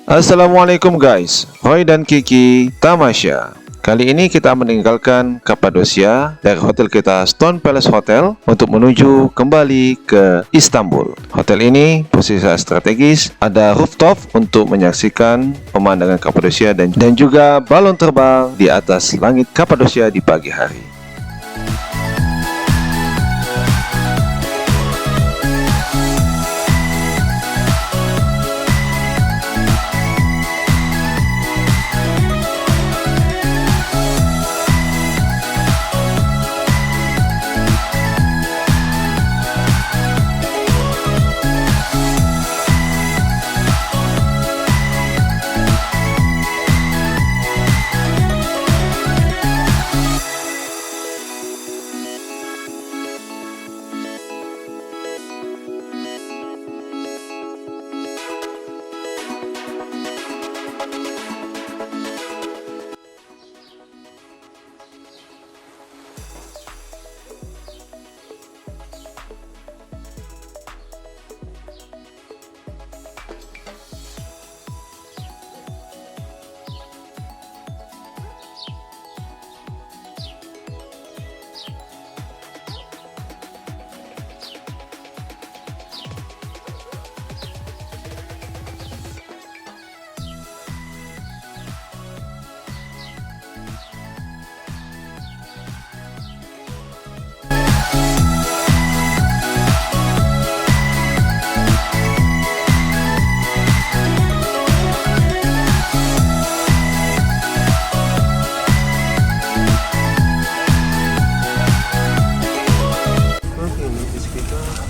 Assalamualaikum guys, Roy dan Kiki Tamasya. Kali ini kita meninggalkan Kapadosia dari hotel kita Stone Palace Hotel untuk menuju kembali ke Istanbul. Hotel ini posisi strategis, ada rooftop untuk menyaksikan pemandangan Kapadosia dan juga balon terbang di atas langit Kapadosia di pagi hari.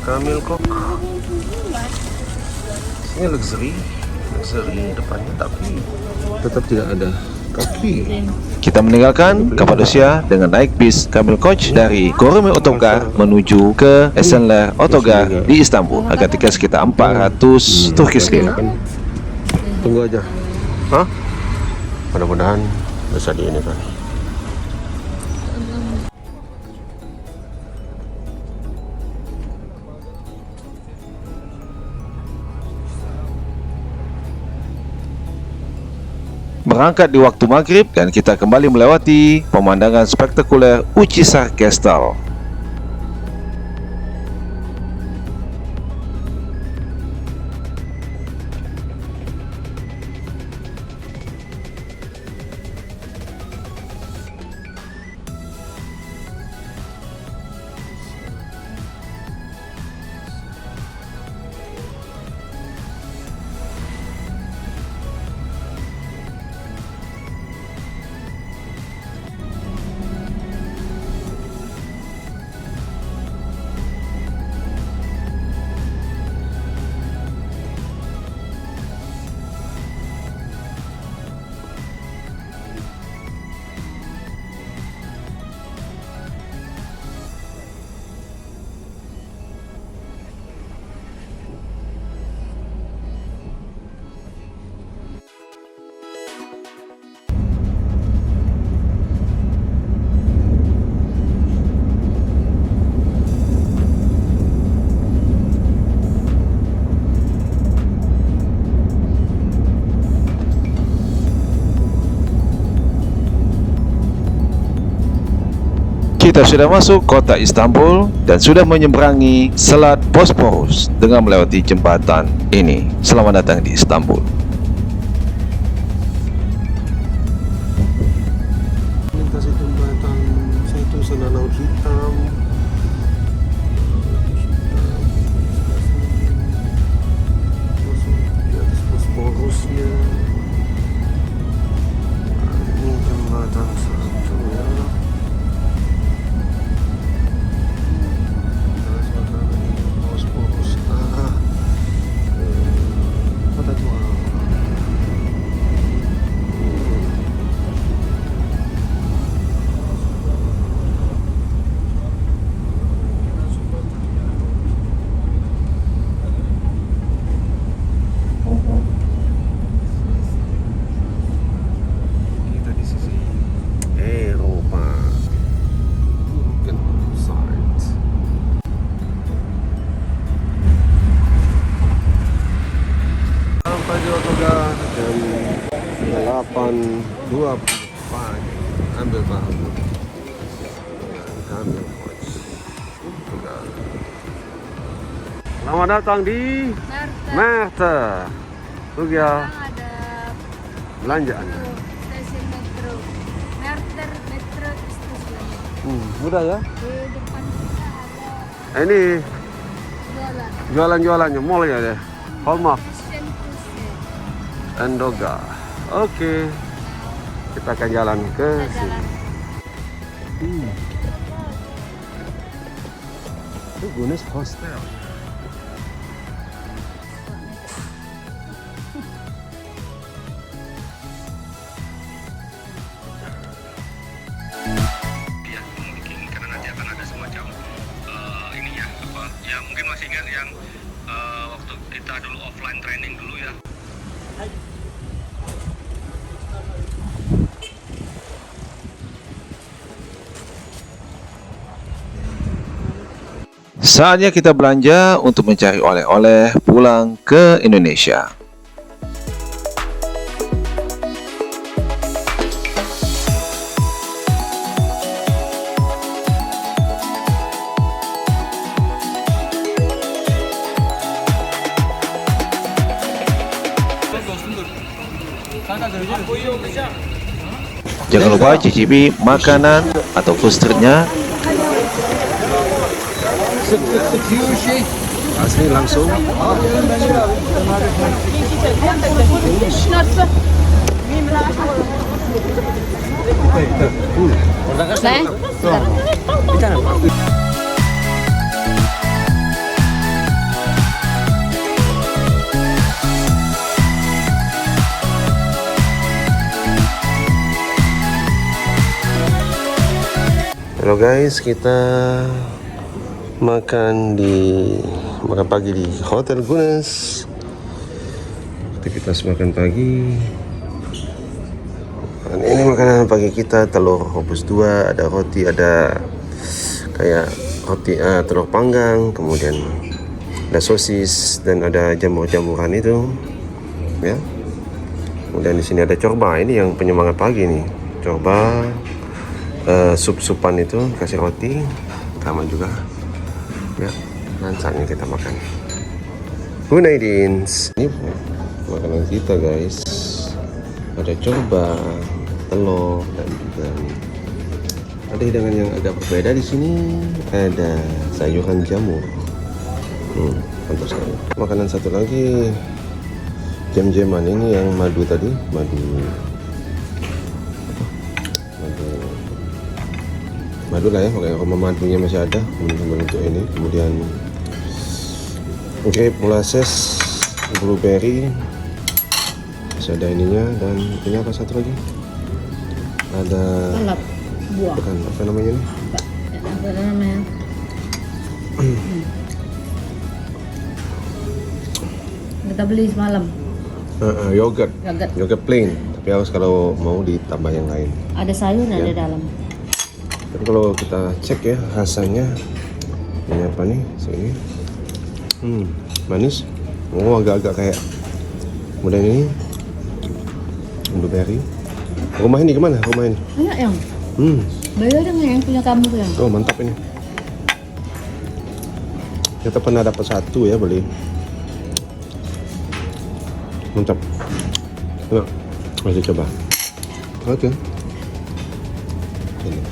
Camel Kok. Ini luxury depannya, tapi tetap tidak ada kaki. Kita meninggalkan Kapadosia dengan naik bis Camel Coach dari Gourmet Otogar menuju ke Esenler Otogar di Istanbul. Harga tiket sekitar 400 Turkish lira. Tunggu aja. Hah? Mudah-mudahan bisa di ini kan. Berangkat di waktu maghrib dan kita kembali melewati pemandangan spektakuler Uçhisar Castle. Kita sudah masuk kota Istanbul dan sudah menyeberangi Selat Bosporus dengan melewati jembatan ini. Selamat datang di Istanbul. Melintasi jembatan Zaitun sana laut hitam. Masuk di atas Bosporusnya. Ini jembatan satu ya. Bosporus arah Kota Tua. pagi. Ambil bahu. Ambil coach. Selamat datang di Merte. Tuh ya, Ada belanjaan. stasiun metro. Merter Metro Station. Mudah ya. Di depan kita ada Ini jualan. jualan-jualannya mall ya deh. Hallmark, Fashion Pusat. Endoga. Oke. Kita akan jalan ke Kita sini. jalan. Itu Gunes Hostel. Ya, mungkin karena nanti akan ada semacam ini ya apa ya mungkin masih ingat yang waktu kita dulu offline training dulu ya. Saatnya kita belanja untuk mencari oleh-oleh pulang ke Indonesia. Jangan lupa cicipi makanan atau food streetnya. Asli langsung. Halo guys, kita makan pagi di Hotel Gunes. Aktivitas makan pagi. Dan ini makanan pagi kita, telur rebus 2, ada roti, ada kayak roti telur panggang, kemudian ada sosis dan ada jamur-jamuran itu, ya. Kemudian di sini ada corba, ini yang penyemangat pagi nih, corba, sup-supan itu kasih roti, sama juga, ya. Dan saatnya kita makan. Hunaidins, ini makanan kita guys. Ada corba, telur, dan juga ada hidangan yang agak berbeda di sini. Ada sayuran jamur. Mantap sekali. Makanan satu lagi, jam-jaman ini yang madu tadi, madu lah ya, makanya aroma madunya masih ada. Kemudian untuk ini, kemudian grape molasses, blueberry, masih ada ininya, dan ini apa satu lagi? Ada Salap buah. bukan apa namanya ini? Apa namanya? Kita beli semalam. Yogurt, Yogurt. yogurt plain. Tapi harus kalau mau ditambah yang lain. Ada sayur Ya. ada dalam. Tapi kalau kita cek ya rasanya, ini apa nih? Sini. Manis. Oh, agak-agak kayak. Kemudian ini blueberry. Rumah ini kemana? Rumah ini? Enak yang. Beda dengan yang punya kamu tuh yang. Oh, mantap ini. Kita pernah dapat satu ya, beli. Mantap. Enak. Masih coba. Oke. Ini.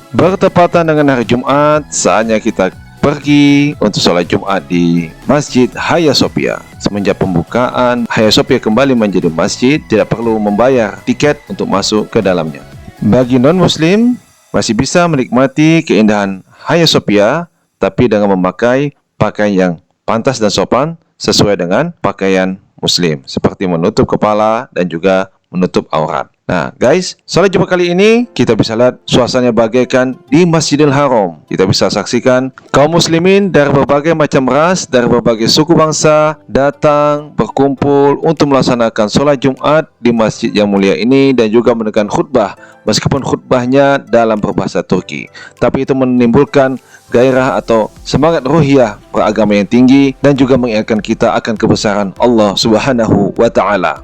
Bertepatan dengan hari Jumat, saatnya kita pergi untuk sholat Jumat di Masjid Hagia Sophia. Semenjak pembukaan, Hagia Sophia kembali menjadi masjid, tidak perlu membayar tiket untuk masuk ke dalamnya. Bagi non-muslim, masih bisa menikmati keindahan Hagia Sophia, tapi dengan memakai pakaian yang pantas dan sopan sesuai dengan pakaian muslim, seperti menutup kepala dan juga menutup aurat. Nah guys, salat Jumat kali ini kita bisa lihat suasananya bagaikan di Masjidil Haram. Kita bisa saksikan kaum muslimin dari berbagai macam ras, dari berbagai suku bangsa datang berkumpul untuk melaksanakan salat Jumat di masjid yang mulia ini dan juga mendengarkan khutbah, meskipun khutbahnya dalam berbahasa Turki, tapi itu menimbulkan gairah atau semangat ruhiyah beragama yang tinggi dan juga mengingatkan kita akan kebesaran Allah Subhanahu wa taala.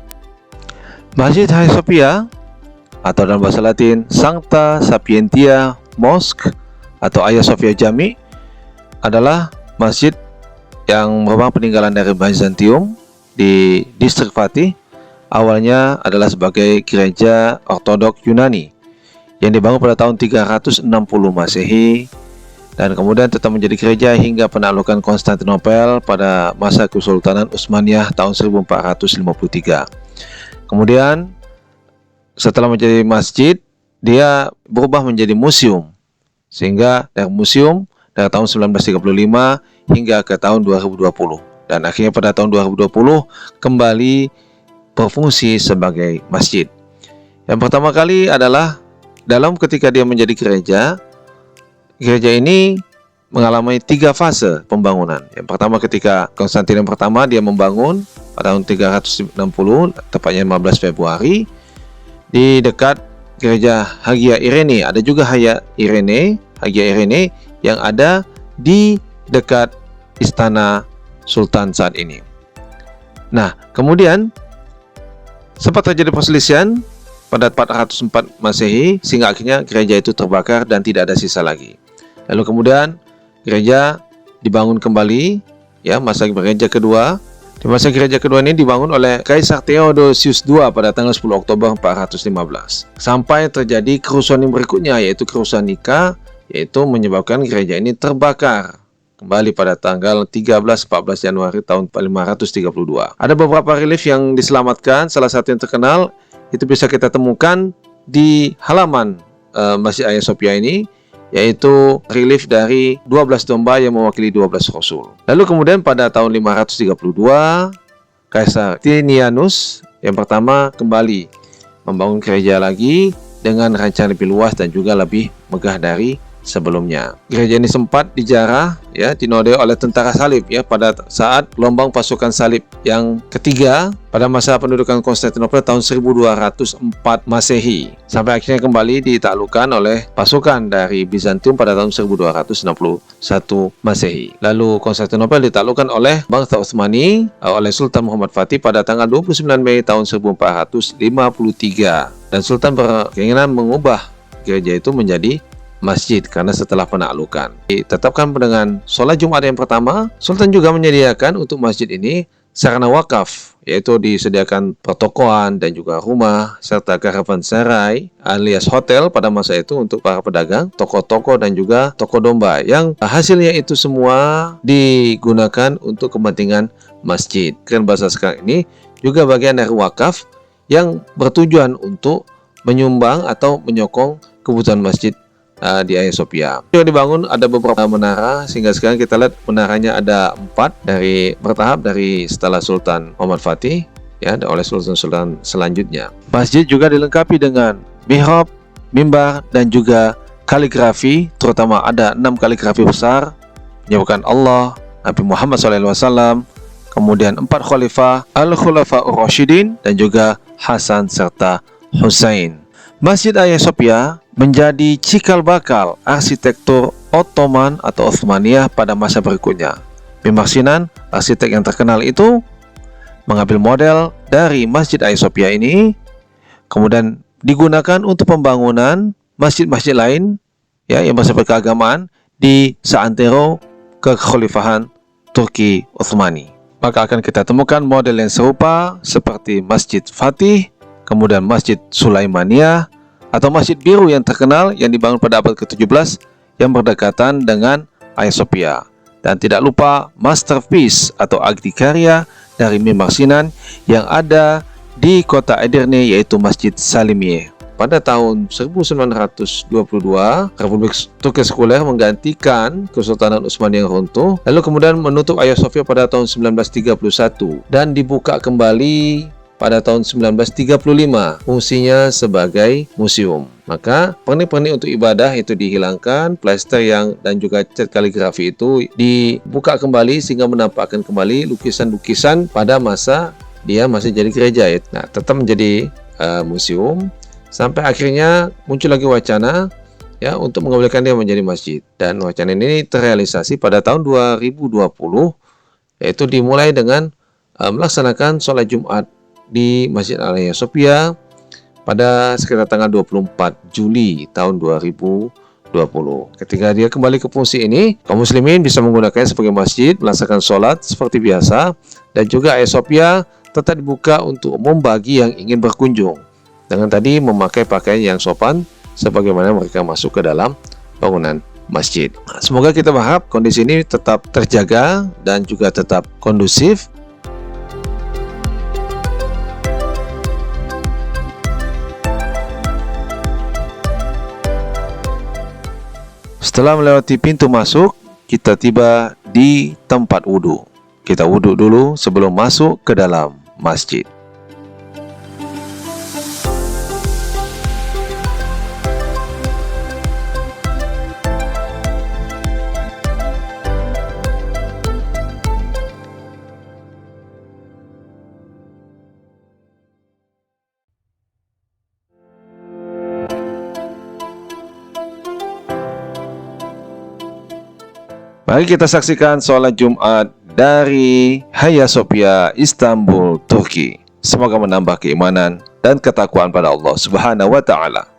Masjid Hagia Sophia atau dalam bahasa Latin Sancta Sapientia Mosque atau Hagia Sophia Jami adalah masjid yang merupakan peninggalan dari Byzantium di distrik Fatih. Awalnya adalah sebagai gereja ortodok Yunani yang dibangun pada tahun 360 Masehi dan kemudian tetap menjadi gereja hingga penaklukan Konstantinopel pada masa Kesultanan Utsmaniyah tahun 1453. Kemudian setelah menjadi masjid, dia berubah menjadi museum. Sehingga dari museum dari tahun 1935 hingga ke tahun 2020. Dan akhirnya pada tahun 2020 kembali berfungsi sebagai masjid. Yang pertama kali adalah dalam ketika dia menjadi gereja, gereja ini mengalami 3 fase pembangunan. Yang pertama ketika Konstantinus pertama dia membangun pada tahun 360, tepatnya 15 Februari di dekat gereja Hagia Irene. Ada juga Hagia Irene yang ada di dekat istana Sultan saat ini. Nah, kemudian sempat terjadi perselisihan pada 404 Masehi sehingga akhirnya gereja itu terbakar dan tidak ada sisa lagi. Lalu kemudian gereja dibangun kembali, ya, masa gereja kedua. Di masa gereja kedua ini dibangun oleh Kaisar Theodosius II pada tanggal 10 Oktober 415. Sampai terjadi kerusuhan yang berikutnya, yaitu kerusuhan Nika, yaitu menyebabkan gereja ini terbakar kembali pada tanggal 13-14 Januari tahun 532. Ada beberapa relief yang diselamatkan, salah satu yang terkenal itu bisa kita temukan di halaman Masjid Hagia Sophia ini, yaitu relief dari 12 domba yang mewakili 12 rasul. Lalu kemudian pada tahun 532, Kaisar Tinianus yang pertama kembali membangun gereja lagi dengan rancangan lebih luas dan juga lebih megah dari sebelumnya. Gereja ini sempat dijarah, ya, dinodai oleh tentara salib, ya, pada saat gelombang pasukan salib yang ketiga pada masa pendudukan Konstantinopel tahun 1204 Masehi, sampai akhirnya kembali ditaklukkan oleh pasukan dari Bizantium pada tahun 1261 Masehi. Lalu Konstantinopel ditaklukkan oleh bangsa Utsmani oleh Sultan Muhammad Fatih pada tanggal 29 Mei tahun 1453 dan Sultan berkeinginan mengubah gereja itu menjadi masjid karena setelah penaklukan ditetapkan dengan sholat Jumat yang pertama. Sultan juga menyediakan untuk masjid ini sarana wakaf, yaitu disediakan pertokoan dan juga rumah serta karavanserai alias hotel pada masa itu untuk para pedagang, toko-toko dan juga toko domba yang hasilnya itu semua digunakan untuk kepentingan masjid. Kan bahasa sekarang ini juga bagian dari wakaf yang bertujuan untuk menyumbang atau menyokong kebutuhan masjid di Hagia Sophia. Yang dibangun ada beberapa menara sehingga sekarang kita lihat menaranya ada 4 dari bertahap dari setelah Sultan Muhammad Fatih, ya, oleh sultan-sultan selanjutnya. Masjid juga dilengkapi dengan mihrab, mimbar dan juga kaligrafi, terutama ada 6 kaligrafi besar menyebutkan Allah, Nabi Muhammad SAW, kemudian 4 khalifah, Al-Khulafa Ar-Rasyidin dan juga Hasan serta Husain. Masjid Hagia Sophia menjadi cikal bakal arsitektur Ottoman atau Utsmaniyah pada masa berikutnya. Mimar Sinan, arsitek yang terkenal itu, mengambil model dari Masjid Hagia Sophia ini, kemudian digunakan untuk pembangunan masjid-masjid lain, ya, yang bersifat keagamaan di seantero kekhalifahan Turki Utsmani. Maka akan kita temukan model yang serupa seperti Masjid Fatih, kemudian Masjid Sulaimaniyah, atau Masjid Biru yang terkenal yang dibangun pada abad ke-17 yang berdekatan dengan Hagia Sophia. Dan tidak lupa masterpiece atau adikarya dari Mimar Sinan yang ada di kota Edirne, yaitu Masjid Salimiye. Pada tahun 1922, Republik Turki sekuler menggantikan Kesultanan Utsmani yang runtuh, lalu kemudian menutup Hagia Sophia pada tahun 1931 dan dibuka kembali pada tahun 1935, fungsinya sebagai museum. Maka pernik-pernik untuk ibadah itu dihilangkan, plester dan juga cat kaligrafi itu dibuka kembali sehingga menampakkan kembali lukisan-lukisan pada masa dia masih jadi gereja. Nah, tetap menjadi museum sampai akhirnya muncul lagi wacana ya untuk mengembalikan dia menjadi masjid. Dan wacana ini terrealisasi pada tahun 2020, yaitu dimulai dengan melaksanakan sholat Jumat di Masjid Al-Hagia Sophia pada sekitar tanggal 24 Juli tahun 2020. Ketika dia kembali ke fungsi ini, kaum muslimin bisa menggunakannya sebagai masjid, melaksanakan sholat seperti biasa, dan juga Hagia Sophia tetap dibuka untuk umum bagi yang ingin berkunjung. Dengan tadi memakai pakaian yang sopan sebagaimana mereka masuk ke dalam bangunan masjid. Semoga kita berharap kondisi ini tetap terjaga dan juga tetap kondusif. Setelah melewati pintu masuk, kita tiba di tempat wudhu. Kita wudhu dulu sebelum masuk ke dalam masjid. Mari kita saksikan sholat Jumat dari Hagia Sophia, Istanbul, Turki. Semoga menambah keimanan dan ketakwaan pada Allah Subhanahu wa Ta'ala.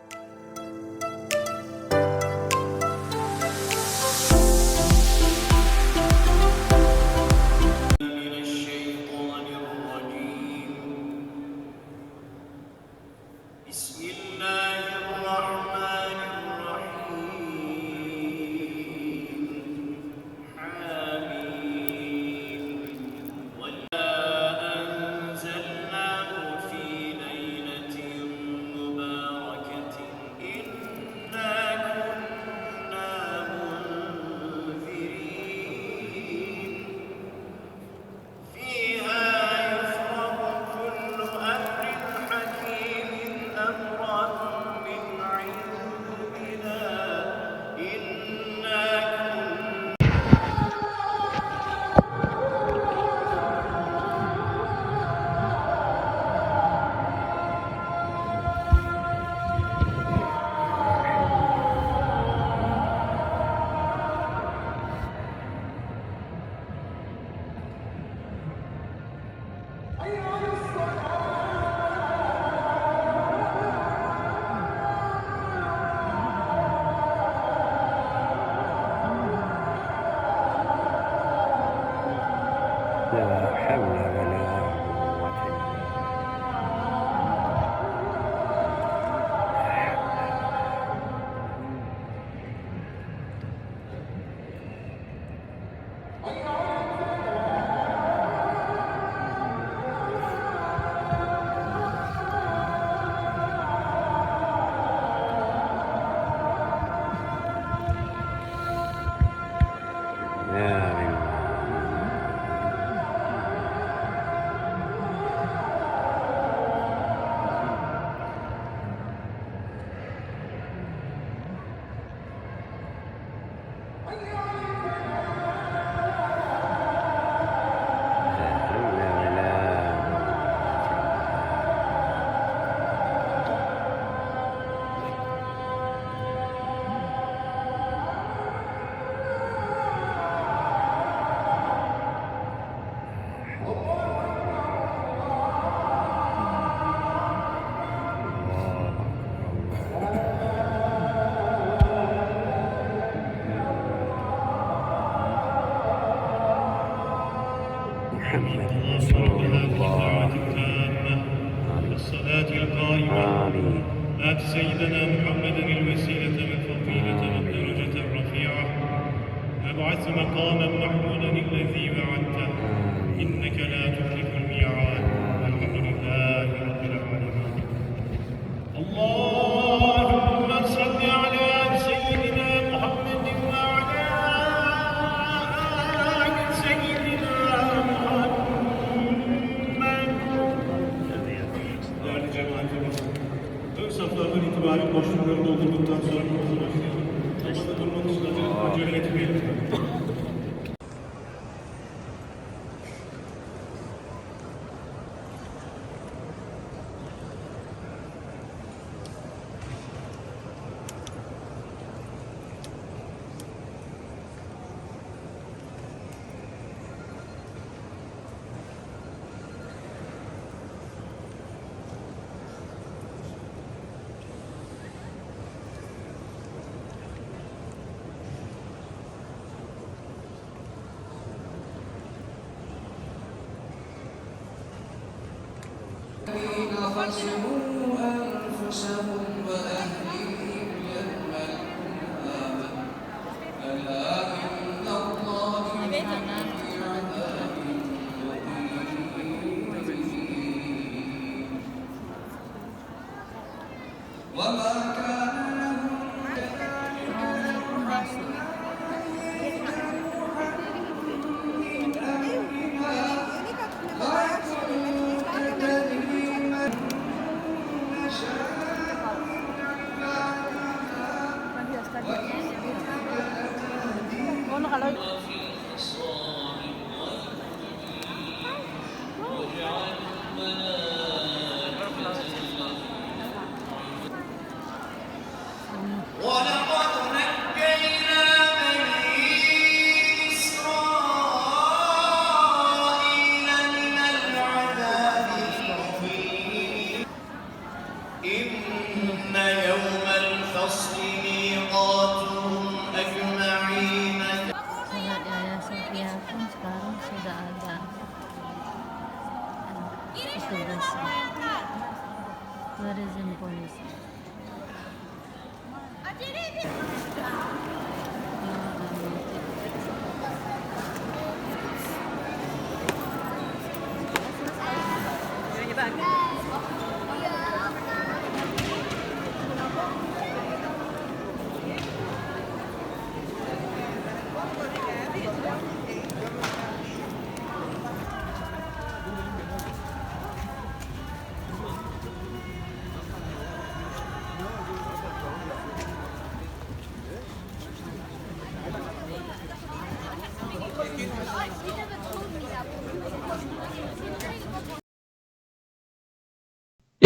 الصلاة القائمة آت سيدنا محمدا الوسيلة والفضيلة والدرجة الرفيعة وابعث مقاما محمودا الذي وعدته إنك لا تخلف الميعاد الحمد لله رب العالمين. اللهم صل على سيدنا محمد وعلى آل سيدنا محمد boşlukları doldurduktan sonra acele etmeyelim. Surat Ayasofya pun sekarang sudah ada petugas tourism police.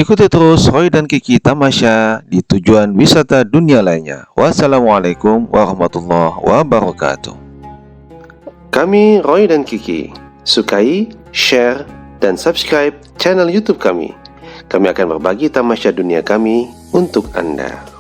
Ikuti terus Roy dan Kiki Tamasya di tujuan wisata dunia lainnya. Wassalamualaikum warahmatullahi wabarakatuh. Kami Roy dan Kiki. Sukai, share, dan subscribe channel YouTube kami. Kami akan berbagi tamasya dunia kami untuk Anda.